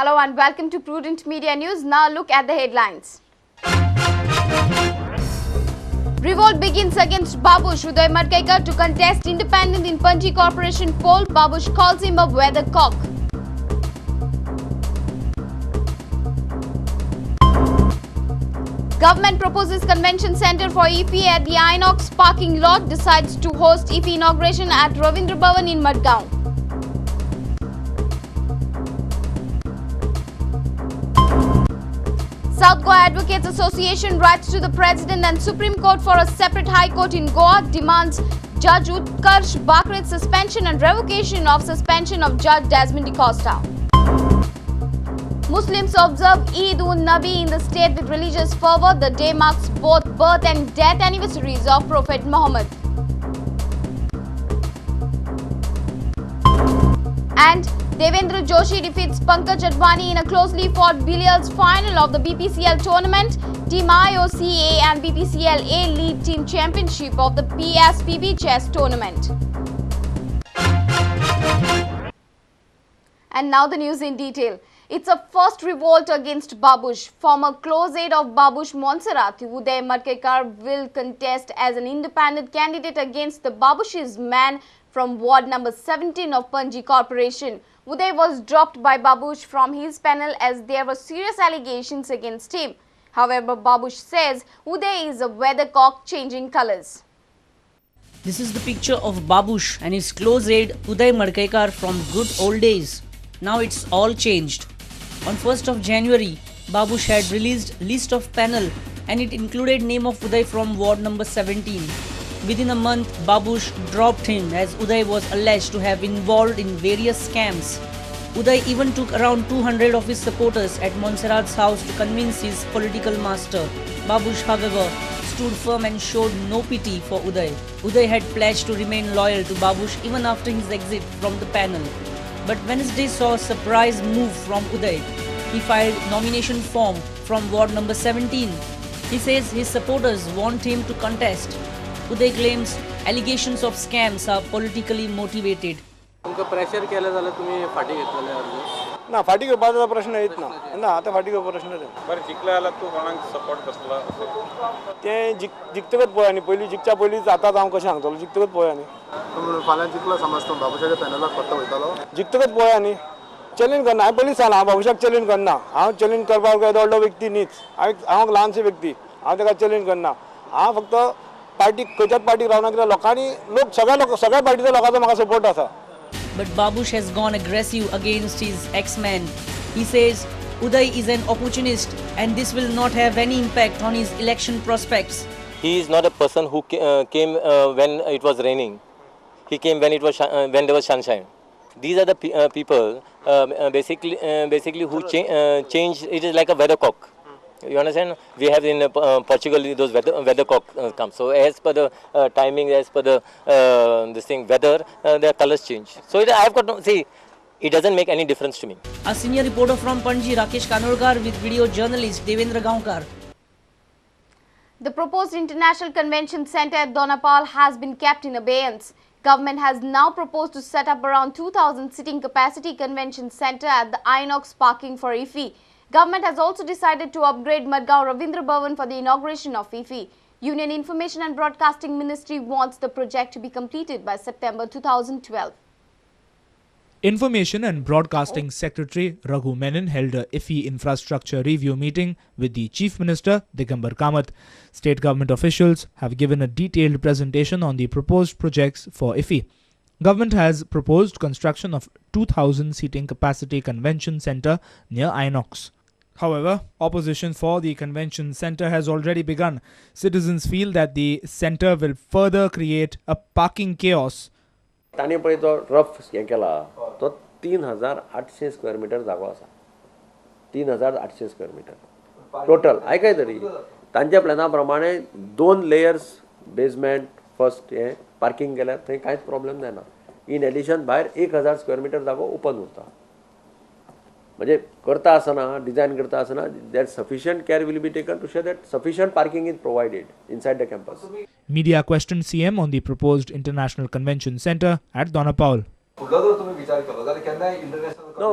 Hello and welcome to Prudent Media News. Now look at the headlines. Revolt begins against Babush. Uday Madkekar to contest independent in Panji Corporation poll. Babush calls him a weathercock. Government proposes convention center for EFI at the Inox parking lot. Decides to host EFI inauguration at Ravindra Bhavan in Madgaon. South Goa Advocates Association writes to the President and Supreme Court for a separate High Court in Goa. Demands Judge Utkarsh Bakre's suspension and revocation of suspension of Judge Desmond DaCosta. Muslims observe Eid-ul-Nabi in the state with religious fervor. The day marks both birth and death anniversaries of Prophet Muhammad. And Devendra Joshi defeats Pankaj Advani in a closely fought billiards final of the BPCL tournament. Team IOCA and BPCL A lead team championship of the PSPB chess tournament. And now the news in detail. It's a first revolt against Babush. Former close aide of Babush, Montserrat, Uday Madkekar, will contest as an independent candidate against the Babush's man from Ward number 17 of Panji Corporation. Uday was dropped by Babush from his panel as there were serious allegations against him. However, Babush says Uday is a weathercock changing colours. This is the picture of Babush and his close aide Uday Madkekar from good old days. Now it's all changed. On 1st of January, Babush had released list of panel and it included name of Uday from Ward number 17. Within a month, Babush dropped him as Uday was alleged to have involved in various scams. Uday even took around 200 of his supporters at Montserrat's house to convince his political master. Babush, however, stood firm and showed no pity for Uday. Uday had pledged to remain loyal to Babush even after his exit from the panel. But Wednesday saw a surprise move from Uday. He filed nomination form from Ward number 17. He says his supporters want him to contest. Uday claims allegations of scams are politically motivated. तुमका pressure केलं झालं तुम्ही फाटी घेतलेले अर्ज ना फाटी घेवपाचो प्रश्न येत ना आता फाटी घेवपाचो प्रश्न येत बरं जिंकला आला तू कोणाक सपोर्ट कसला ते जिखतकच पळय न्ही पयलीं जिखच्या पयलींच आतां हांव कशें सांगतलो जिखतकच पळय न्ही फाल्यां जिंकला समज तो बाबूशाच्या पॅनलाक परतो वयतालो जिखतकच पळय न्ही चॅलेंज करना हांवें पयलींच सांगलां हांव बाबूशाक चॅलेंज करना हांव चॅलेंज करपाक येदो व्हडलो व्यक्ती न्हीच हांव ल्हानशी व्यक्ती हांव ताका चॅलेंज करना हांव फक्त पार्टी खंयच्याच पार्टीक रावना कित्याक लोकांनी सगळ्या पार्टीच्या लोकांचो म्हाका सपोर्ट आसा. But Babush has gone aggressive against his ex-man. He says Uday is an opportunist and this will not have any impact on his election prospects. He is not a person who came when it was raining. He came when there was sunshine. These are the people basically who change. It is like a weathercock. You understand? We have in Portugal those weathercock come. So as per the timing, as per the weather, their colors change. So I've got no see. It doesn't make any difference to me. A senior reporter from Panji, Rakesh Kanolkar, with video journalist Devendra Gaonkar. The proposed international convention center at Donapal has been kept in abeyance. Government has now proposed to set up around 2,000 sitting capacity convention center at the Inox parking for EFI. Government has also decided to upgrade Madgaon Ravindra Bhavan for the inauguration of EFI. Union Information and Broadcasting Ministry wants the project to be completed by September 2012. Information and Broadcasting Secretary Raghu Menon held a IFI infrastructure review meeting with the Chief Minister Digambar Kamath. State government officials have given a detailed presentation on the proposed projects for IFI. Government has proposed construction of 2,000 seating capacity convention center near Inox. However, opposition for the convention center has already begun. Citizens feel that the center will further create a parking chaos. ताणी पळय तो rough हे केला तो 3,800 square metre जागो आसा 3,800 square metre total आयकाय तरी तांच्या प्लॅना प्रमाणे 2 लेयर्स बेजमेंट फर्स्ट हे पार्किंग केल्यार थंय कांयच प्रॉब्लेम जायना इन एडिशन भायर 1,000 स्क्वेअर मीटर जागो ओपन उरता म्हणजे करता आसतना डिझायन करता आसतना that sufficient care will be taken to show that sufficient parking is provided inside the campus. Media questioned CM on the proposed international convention center at Donapal. No,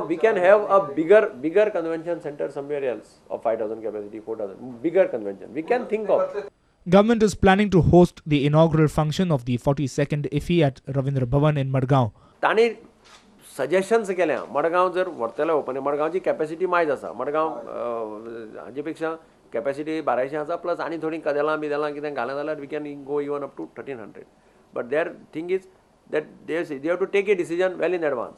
we can have a bigger convention center somewhere else of 5,000 capacity, 4,000, bigger convention. We can think of. Government is planning to host the inaugural function of the 42nd IFI at Ravindra Bhavan in Madgaon. ताणी suggestions केल्या मडगांव जर व्हरतले open मडगांवची capacity मायज आसा मडगांव हाजे पेक्षा capacity 1200 आसा plus आनी थोडी कदेलां बिदेलां कितें घालें जाल्यार we can go even up to 1300 but their thing is that they have to take a decision well in advance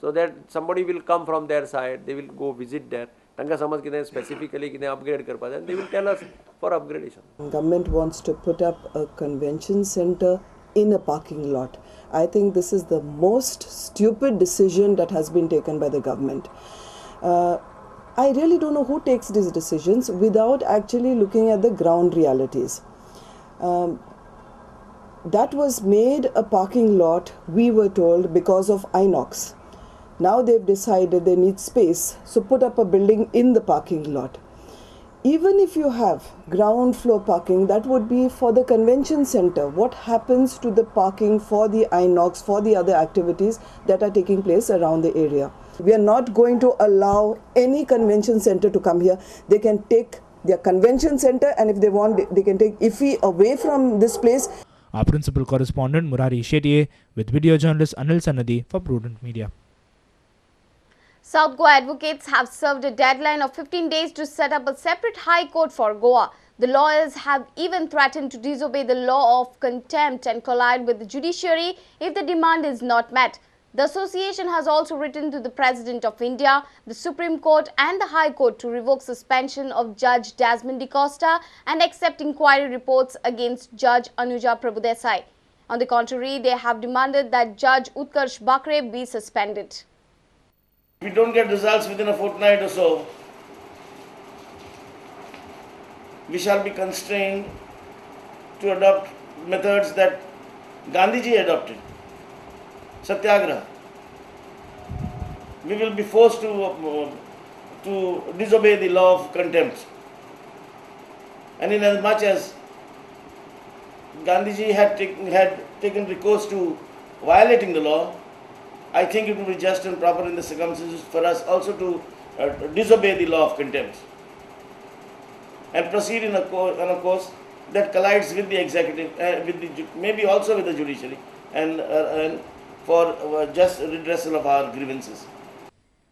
so that somebody will come from their side they will go visit their तांकां समज कितें specifically कितें upgrade करपाक जाय they will tell us for upgradation. Government wants to put up a convention center in a parking lot. I think this is the most stupid decision that has been taken by the government. I really don't know who takes these decisions without actually looking at the ground realities. That was made a parking lot, we were told, because of Inox. Now they've decided they need space, so put up a building in the parking lot. Even if you have ground floor parking, that would be for the convention center. What happens to the parking for the Inox, for the other activities that are taking place around the area? We are not going to allow any convention center to come here. They can take their convention center, and if they want, they can take IFI away from this place. Our principal correspondent Murari Shetye with video journalist Anil Sanadi for Prudent Media. South Goa advocates have served a deadline of 15 days to set up a separate high court for Goa. The lawyers have even threatened to disobey the law of contempt and collide with the judiciary if the demand is not met. The association has also written to the President of India, the Supreme Court and the High Court to revoke suspension of Judge Desmond DaCosta and accept inquiry reports against Judge Anuja Prabhudesai. On the contrary, they have demanded that Judge Utkarsh Bakre be suspended. If we don't get results within a fortnight or so, we shall be constrained to adopt methods that Gandhiji adopted. Satyagraha. We will be forced to disobey the law of contempt. And in as much as Gandhiji had taken recourse to violating the law, I think it would be just and proper in the circumstances for us also to disobey the law of contempt and proceed on a course that collides with the executive, maybe also with the judiciary, and for just redressal of our grievances.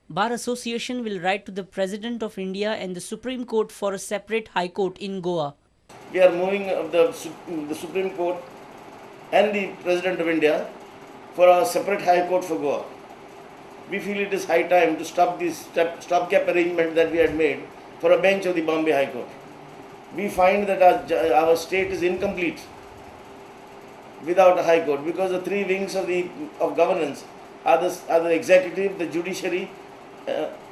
Bar Association will write to the President of India and the Supreme Court for a separate High Court in Goa. We are moving the Supreme Court and the President of India for a separate High Court for Goa. We feel it is high time to stop this stopgap arrangement that we had made for a bench of the Bombay High Court. We find that our state is incomplete without a High Court because the three wings of governance are the executive, the judiciary,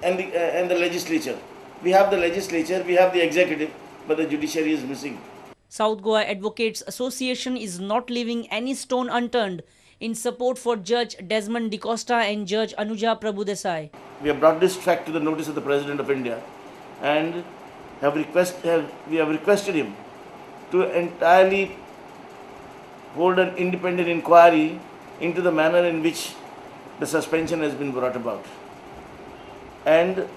and the legislature. We have the legislature, we have the executive, but the judiciary is missing. South Goa Advocates Association is not leaving any stone unturned in support for Judge Desmond DaCosta and Judge Anuja Prabhudesai. We have brought this fact to the notice of the President of India and we have requested him to entirely hold an independent inquiry into the manner in which the suspension has been brought about. And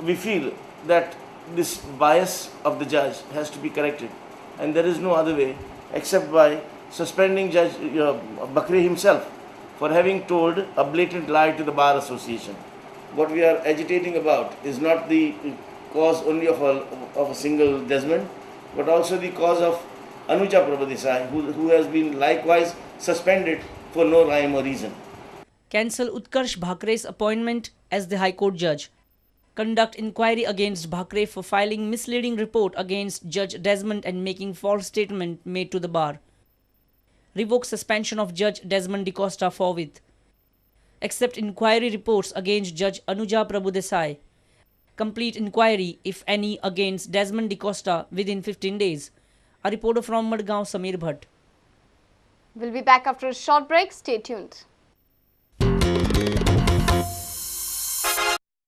we feel that this bias of the judge has to be corrected, and there is no other way except by suspending Judge Bakre himself for having told a blatant lie to the Bar Association. What we are agitating about is not the cause only of a single Desmond, but also the cause of Anuja Prabhudesai, who has been likewise suspended for no rhyme or reason. Cancel Utkarsh Bhakre's appointment as the High Court judge. Conduct inquiry against Bhakre for filing misleading report against Judge Desmond and making false statement made to the bar. Revoke suspension of Judge Desmond DaCosta forthwith. Accept inquiry reports against Judge Anuja Prabhudesai. Complete inquiry, if any, against Desmond DaCosta within 15 days. A reporter from Madgaon, Samir Bhatt. We'll be back after a short break. Stay tuned.